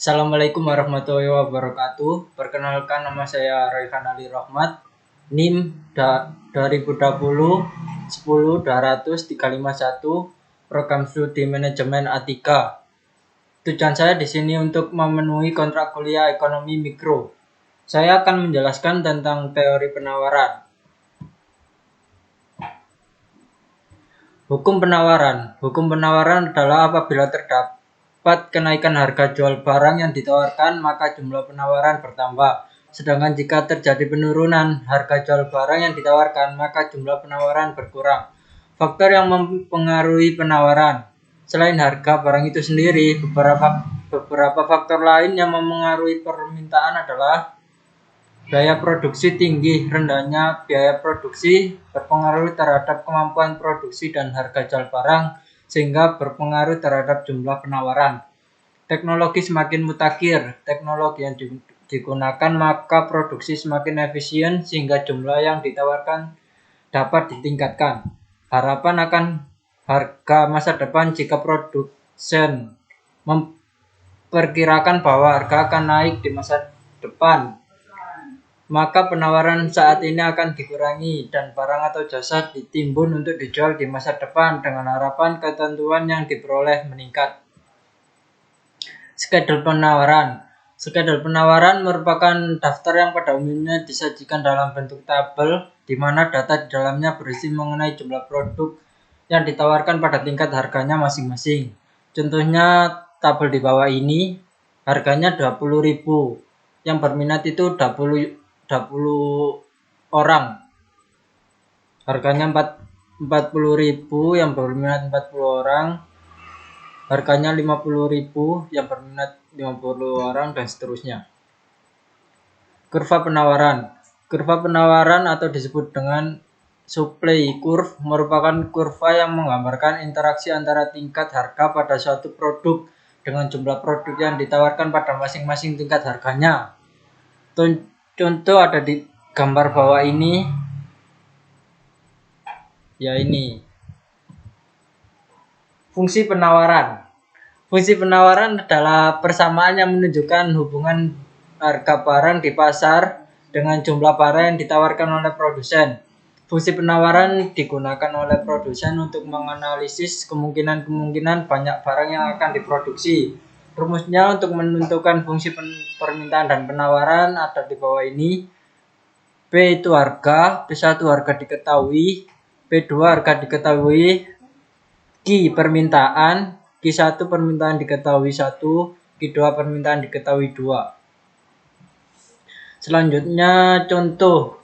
Assalamualaikum warahmatullahi wabarakatuh. Perkenalkan, nama saya Raihan Ali Rahmat. NIM 2020 10 200 351, Program Studi Manajemen A3. Tujuan saya di sini untuk memenuhi kontrak kuliah ekonomi mikro. Saya akan menjelaskan tentang teori penawaran. Hukum penawaran. Hukum penawaran adalah apabila terdapat kenaikan harga jual barang yang ditawarkan, maka jumlah penawaran bertambah. Sedangkan jika terjadi penurunan harga jual barang yang ditawarkan, maka jumlah penawaran berkurang. Faktor yang mempengaruhi penawaran. Selain harga barang itu sendiri, beberapa faktor lain yang mempengaruhi permintaan adalah biaya produksi tinggi. Rendahnya biaya produksi berpengaruh terhadap kemampuan produksi dan harga jual barang, sehingga berpengaruh terhadap jumlah penawaran. Teknologi semakin mutakhir. Teknologi yang digunakan maka produksi semakin efisien, sehingga jumlah yang ditawarkan dapat ditingkatkan. Harapan akan harga masa depan. Jika produsen memperkirakan bahwa harga akan naik di masa depan, maka penawaran saat ini akan dikurangi dan barang atau jasa ditimbun untuk dijual di masa depan dengan harapan ketentuan yang diperoleh meningkat. Skedul penawaran. Skedul penawaran merupakan daftar yang pada umumnya disajikan dalam bentuk tabel, di mana data di dalamnya berisi mengenai jumlah produk yang ditawarkan pada tingkat harganya masing-masing. Contohnya tabel di bawah ini, harganya 20.000. Yang berminat itu 20 orang. Harganya 40.000, yang berminat 40 orang. Harganya 50.000, yang berminat 50 orang, dan seterusnya. Kurva penawaran. Kurva penawaran atau disebut dengan supply curve merupakan kurva yang menggambarkan interaksi antara tingkat harga pada suatu produk dengan jumlah produk yang ditawarkan pada masing-masing tingkat harganya. Contoh ada di gambar bawah ini, ya ini. Fungsi penawaran. Fungsi penawaran adalah persamaan yang menunjukkan hubungan harga barang di pasar dengan jumlah barang yang ditawarkan oleh produsen. Fungsi penawaran digunakan oleh produsen untuk menganalisis kemungkinan banyak barang yang akan diproduksi. Rumusnya untuk menentukan fungsi permintaan dan penawaran ada di bawah ini. P itu harga, P1 harga diketahui, P2 harga diketahui, Q permintaan, Q1 permintaan diketahui 1, Q2 permintaan diketahui 2. Selanjutnya contoh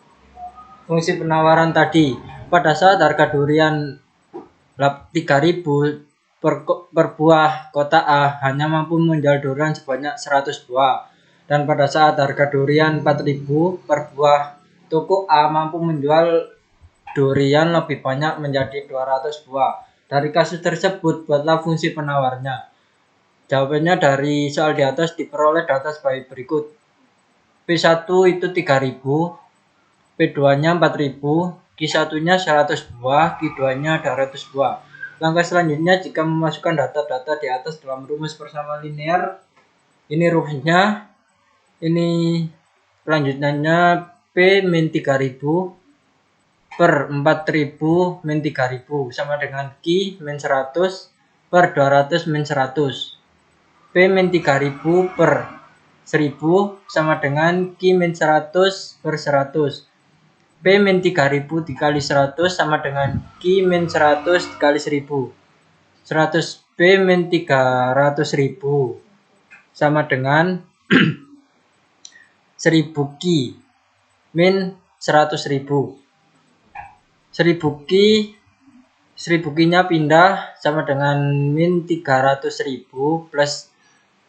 fungsi penawaran tadi. Pada saat harga durian 3.000 per buah, kota A hanya mampu menjual durian sebanyak 100 buah. Dan pada saat harga durian 4.000 per buah, toko A mampu menjual durian lebih banyak menjadi 200 buah. Dari kasus tersebut, buatlah fungsi penawarnya. Jawabannya dari soal di atas diperoleh data sebagai berikut. P1 itu 3.000, P2-nya 4.000, Q1-nya 100 buah, Q2-nya 200 buah. Langkah selanjutnya, jika memasukkan data-data di atas dalam rumus persamaan linear, ini rumusnya, ini lanjutannya P min 3.000 per 4.000 min 3.000 sama dengan Q min 100 per 200 min 100. P min 3.000 per 1.000 sama dengan Q min 100 per 100. P min 3.000 dikali 100 sama dengan Q min 100 dikali 1.000. 100 P min 300.000 sama dengan 1.000 Q min 100.000. 1.000 Q-nya pindah sama dengan min 300.000 plus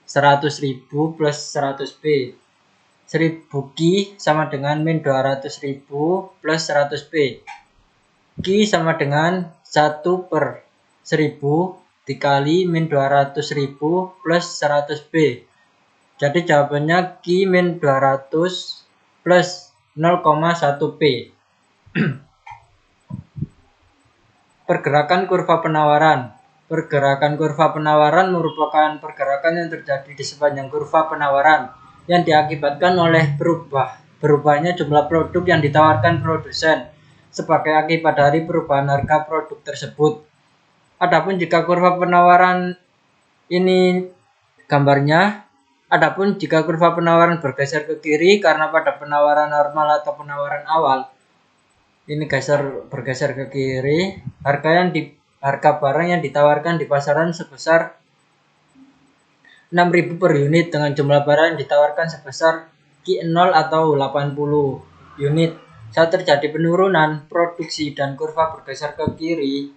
100.000 plus 100 P. 1.000 Q sama dengan min 200.000 plus 100 P. Q sama dengan 1 per 1.000 dikali min 200.000 plus 100 P. Jadi jawabannya Q min 200 plus 0,1 P. Pergerakan kurva penawaran. Pergerakan kurva penawaran merupakan pergerakan yang terjadi di sepanjang kurva penawaran yang diakibatkan oleh berubahnya jumlah produk yang ditawarkan produsen sebagai akibat dari perubahan harga produk tersebut. Adapun jika kurva penawaran ini gambarnya, adapun jika kurva penawaran bergeser ke kiri karena pada penawaran normal atau penawaran awal, ini bergeser ke kiri, harga barang yang ditawarkan di pasaran sebesar 6.000 per unit dengan jumlah barang yang ditawarkan sebesar Q0 atau 80 unit. Saat terjadi penurunan produksi dan kurva bergeser ke kiri,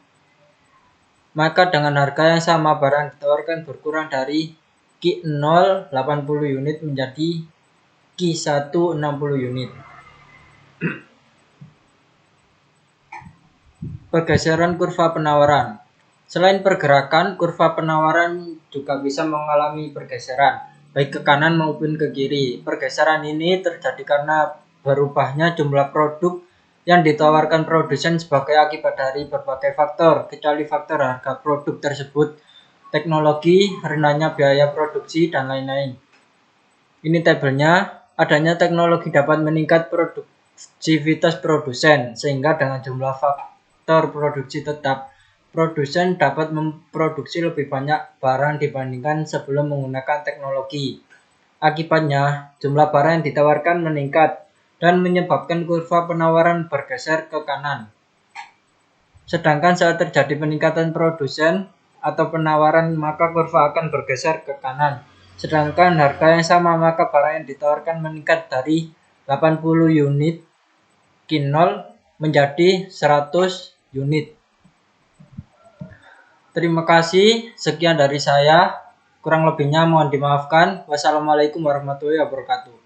maka dengan harga yang sama barang ditawarkan berkurang dari Q0 80 unit menjadi Q1 60 unit. Pergeseran kurva penawaran. Selain pergerakan, kurva penawaran juga bisa mengalami pergeseran, baik ke kanan maupun ke kiri. Pergeseran ini terjadi karena berubahnya jumlah produk yang ditawarkan produsen sebagai akibat dari berbagai faktor, kecuali faktor harga produk tersebut, teknologi, rendahnya biaya produksi, dan lain-lain. Ini tabelnya. Adanya teknologi dapat meningkat produktivitas produsen, sehingga dengan jumlah faktor produksi tetap, produsen dapat memproduksi lebih banyak barang dibandingkan sebelum menggunakan teknologi. Akibatnya, jumlah barang yang ditawarkan meningkat dan menyebabkan kurva penawaran bergeser ke kanan. Sedangkan saat terjadi peningkatan produsen atau penawaran, maka kurva akan bergeser ke kanan. Sedangkan harga yang sama, maka barang yang ditawarkan meningkat dari 80 unit Q0 menjadi 100 unit. Terima kasih, sekian dari saya. Kurang lebihnya mohon dimaafkan. Wassalamualaikum warahmatullahi wabarakatuh.